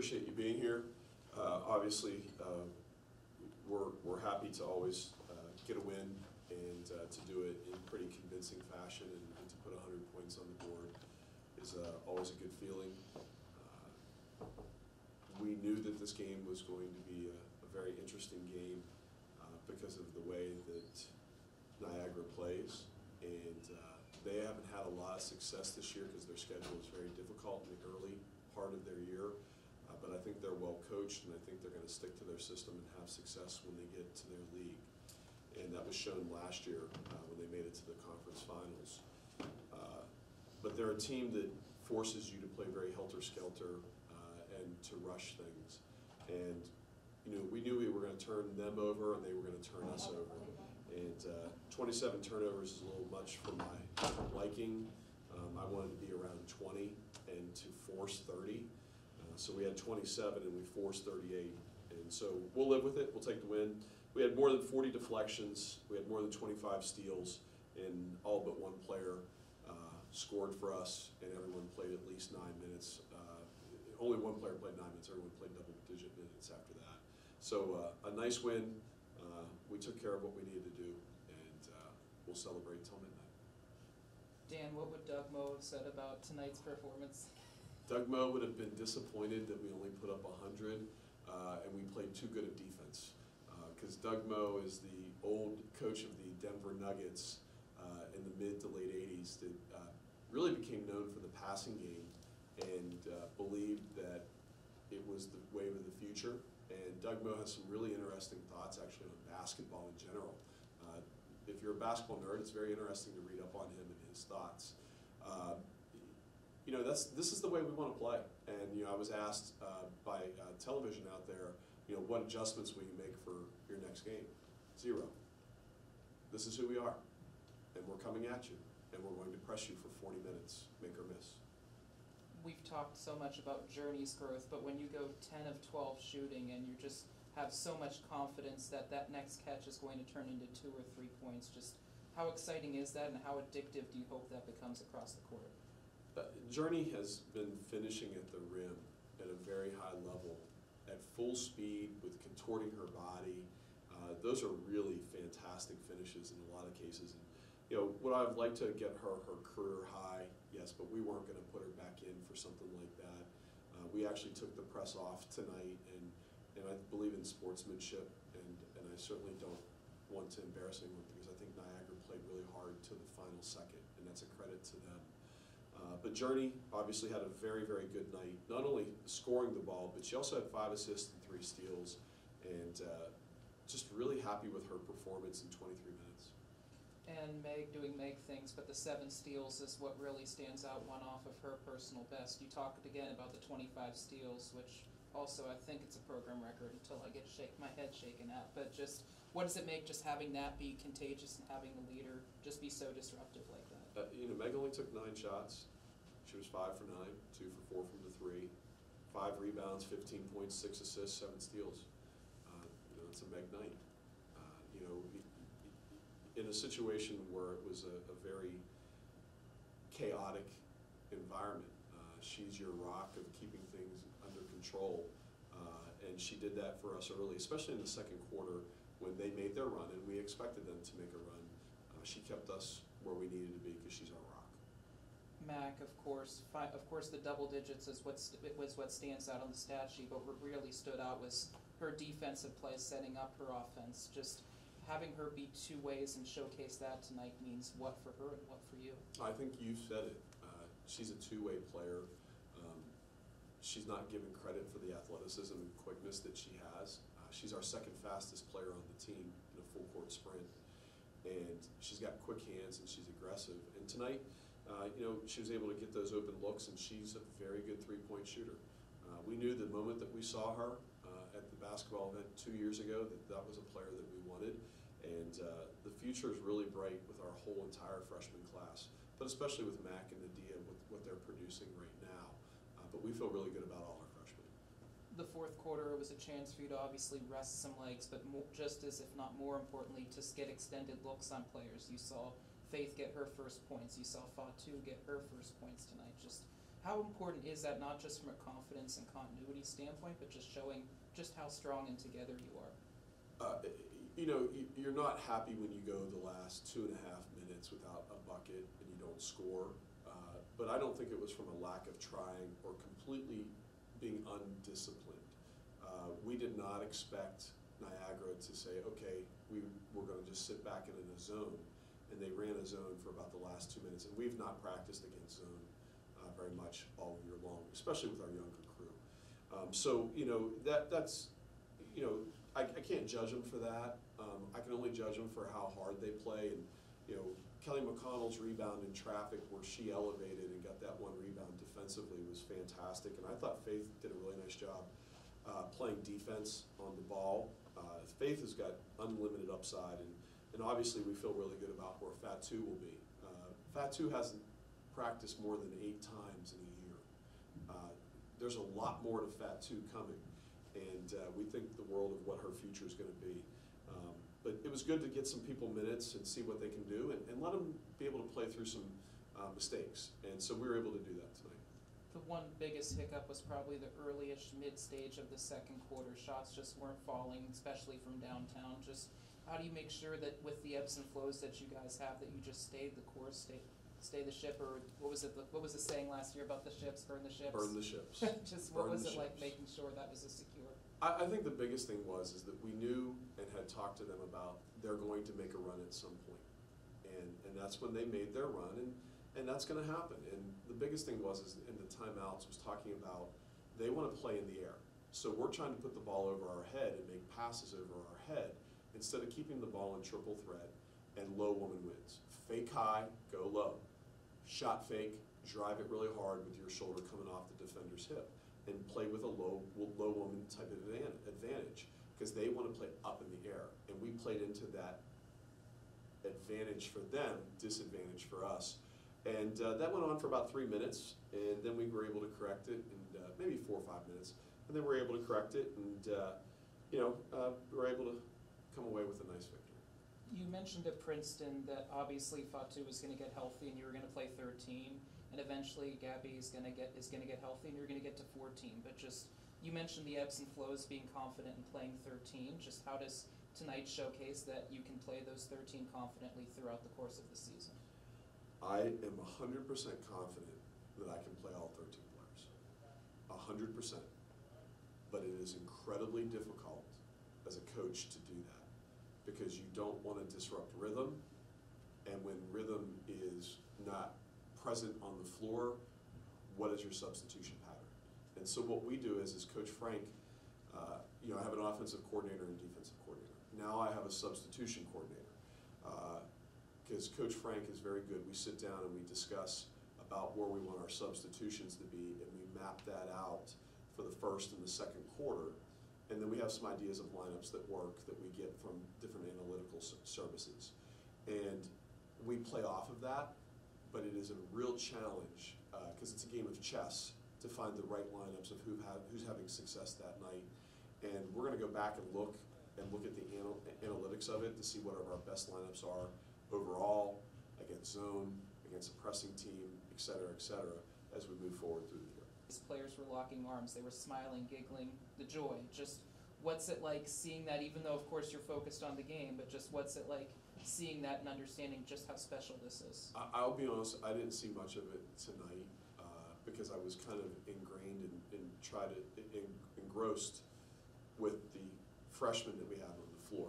appreciate you being here. Obviously, we're happy to always get a win and to do it in pretty convincing fashion and to put 100 points on the board is always a good feeling. We knew that this game was going to be a very interesting game because of the way that Niagara plays, and they haven't had a lot of success this year because their schedule is very difficult in the early part of their year. But I think they're well coached, and I think they're going to stick to their system and have success when they get to their league. And that was shown last year when they made it to the conference finals. But they're a team that forces you to play very helter-skelter and to rush things. And you know, we knew we were going to turn them over, and they were going to turn us over. And 27 turnovers is a little much for my liking. I wanted to be around 20 and to force 30. So we had 27 and we forced 38. And so we'll live with it. We'll take the win. We had more than 40 deflections. We had more than 25 steals, and all but one player scored for us, and everyone played at least 9 minutes. Only one player played 9 minutes. Everyone played double-digit minutes after that. So a nice win. We took care of what we needed to do, and we'll celebrate until midnight. Dan, what would Doug Moe have said about tonight's performance? Doug Moe would have been disappointed that we only put up 100, and we played too good of defense. Because Doug Moe is the old coach of the Denver Nuggets in the mid to late 80s that really became known for the passing game and believed that it was the wave of the future. And Doug Moe has some really interesting thoughts actually on basketball in general. If you're a basketball nerd, it's very interesting to read up on him and his thoughts. You know, this is the way we want to play. And you know, I was asked by television out there, you know, what adjustments will you make for your next game? 0. This is who we are, and we're coming at you, and we're going to press you for 40 minutes, make or miss. We've talked so much about Journey's growth, but when you go 10 of 12 shooting and you just have so much confidence that that next catch is going to turn into 2 or 3 points, just how exciting is that, and how addictive do you hope that becomes across the court? Journey has been finishing at the rim at a very high level, at full speed with contorting her body. Those are really fantastic finishes in a lot of cases. And, you know, would I have liked to get her career high? Yes, but we weren't going to put her back in for something like that. We actually took the press off tonight, and I believe in sportsmanship, and I certainly don't want to embarrass anyone because I think Niagara played really hard to the final second, and that's a credit to them. But Journey obviously had a very, very good night, not only scoring the ball, but she also had 5 assists and 3 steals, and just really happy with her performance in 23 minutes. And Meg doing Meg things, but the 7 steals is what really stands out, one off of her personal best. You talked again about the 25 steals, which also I think it's a program record until I get my head shaken at. But just what does it make just having that be contagious and having the leader just be so disruptive like that? You know, Meg only took 9 shots. She was 5 for 9, 2 for 4 from the 3, 5 rebounds, 15 points, 6 assists, 7 steals. You know, it's a Meg night. You know, in a situation where it was a very chaotic environment, she's your rock of keeping things under control, and she did that for us early, especially in the second quarter when they made their run, and we expected them to make a run. She kept us where we needed to be because she's our rock. Mac, of course, the double digits was what stands out on the stat sheet, but what really stood out was her defensive play, setting up her offense. Just having her be 2 ways and showcase that tonight means what for her and what for you? I think you said it. She's a 2-way player. She's not given credit for the athleticism and quickness that she has. She's our 2nd fastest player on the team in a full court sprint. And she's got quick hands and she's aggressive. And tonight, you know, she was able to get those open looks, and she's a very good 3-point shooter. We knew the moment that we saw her at the basketball event 2 years ago that was a player that we wanted. And the future is really bright with our whole entire freshman class, but especially with Mac and Nadia, with what they're producing right now. But we feel really good about all our freshmen. The fourth quarter was a chance for you to obviously rest some legs, but just as, if not more importantly, to get extended looks on players. You saw Faith get her first points. You saw Fatu get her first points tonight. Just How important is that, not just from a confidence and continuity standpoint, but just showing just how strong and together you are? You're not happy when you go the last 2.5 minutes without a bucket and you don't score. But I don't think it was from a lack of trying or completely being undisciplined. We did not expect Niagara to say, okay, we're going to just sit back in a zone. And they ran a zone for about the last 2 minutes. And we've not practiced against zone very much all year long, especially with our younger crew. That's I can't judge them for that. I can only judge them for how hard they play. And Kelly McConnell's rebound in traffic, where she elevated and got that one rebound defensively, was fantastic. And I thought Faith did a really nice job playing defense on the ball. Faith has got unlimited upside, and obviously we feel really good about where Fat 2 will be. Fat 2 hasn't practiced more than 8 times in a year. There's a lot more to Fat 2 coming, and we think the world of what her future is going to be. But it was good to get some people minutes and see what they can do, and let them be able to play through some mistakes. And so we were able to do that tonight. The one biggest hiccup was probably the early-ish mid-stage of the second quarter. Shots just weren't falling, especially from downtown. Just how do you make sure that with the ebbs and flows that you guys have, that you just stayed the course, stay the ship, or what was the saying last year about the ships, burn the ships? Burn the ships. Just what was it like making sure that was a secure? I think the biggest thing is that we knew and had talked to them about they're going to make a run at some point. And that's when they made their run, and that's going to happen. And the biggest thing is in the timeouts was talking about they want to play in the air. So we're trying to put the ball over our head and make passes over our head instead of keeping the ball in triple threat and low woman wins. Fake high, go low. Shot fake, drive it really hard with your shoulder coming off the defender's hip, and play with a low woman type of advantage, because they want to play up in the air. And we played into that advantage for them, disadvantage for us. And that went on for about 3 minutes, and then we were able to correct it, and maybe 4 or 5 minutes. And then we were able to correct it, and we were able to come away with a nice victory. You mentioned at Princeton that obviously Fatu was going to get healthy and you were going to play 13, and eventually Gabby is going to get healthy and you're going to get to 14. But just, you mentioned the ebbs and flows, being confident in playing 13. Just how does tonight showcase that you can play those 13 confidently throughout the course of the season? I am 100% confident that I can play all 13 players. 100%. But it is incredibly difficult as a coach to do that, because you don't want to disrupt rhythm, and when rhythm is not present on the floor, what is your substitution pattern? And so what we do is Coach Frank, I have an offensive coordinator and defensive coordinator. Now I have a substitution coordinator, because Coach Frank is very good. We sit down and we discuss about where we want our substitutions to be, and we map that out for the first and the second quarter. And then we have some ideas of lineups that work that we get from different analytical services. And we play off of that, but it is a real challenge, because it's a game of chess, to find the right lineups of who's having success that night. And we're going to go back and look at the analytics of it to see what our best lineups are overall, against zone, against a pressing team, et cetera, as we move forward through the year. Players were locking arms, they were smiling, giggling, the joy. Just what's it like seeing that, even though of course you're focused on the game, but just what's it like seeing that and understanding just how special this is? I'll be honest, I didn't see much of it tonight, because I was kind of ingrained and engrossed with the freshmen that we have on the floor.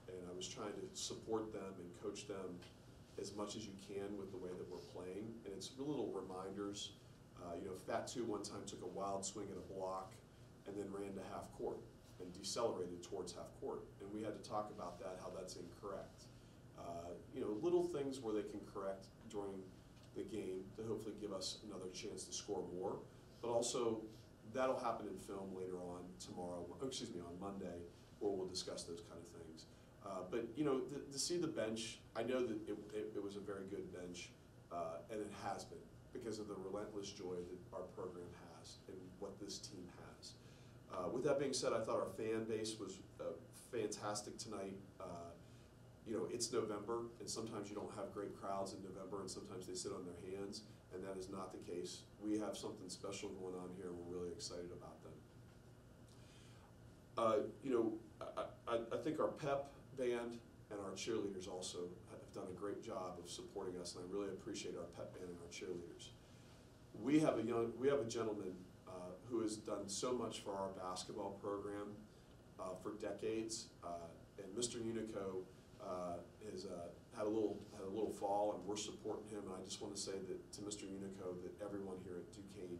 And I was trying to support them and coach them as much as you can with the way that we're playing. And it's little reminders. Fat 2 one time took a wild swing at a block and then ran to half court and decelerated towards half court. And we had to talk about that, how that's incorrect. Little things where they can correct during the game to hopefully give us another chance to score more. But also, that'll happen in film later on on Monday, where we'll discuss those kind of things. But to see the bench, I know that it was a very good bench, and it has been, because of the relentless joy that our program has and what this team has. With that being said, I thought our fan base was fantastic tonight. you know, it's November, and sometimes you don't have great crowds in November, and sometimes they sit on their hands, and that is not the case. We have something special going on here, and we're really excited about them. You know, I think our pep band and our cheerleaders also have done a great job of supporting us, and I really appreciate our pep band and our cheerleaders. We have a gentleman who has done so much for our basketball program for decades, and Mr. Unico has had a little fall, and we're supporting him. And I just want to say that to Mr. Unico that everyone here at Duquesne,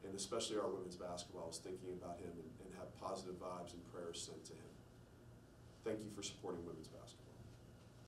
and especially our women's basketball, is thinking about him and have positive vibes and prayers sent to him. Thank you for supporting women's basketball.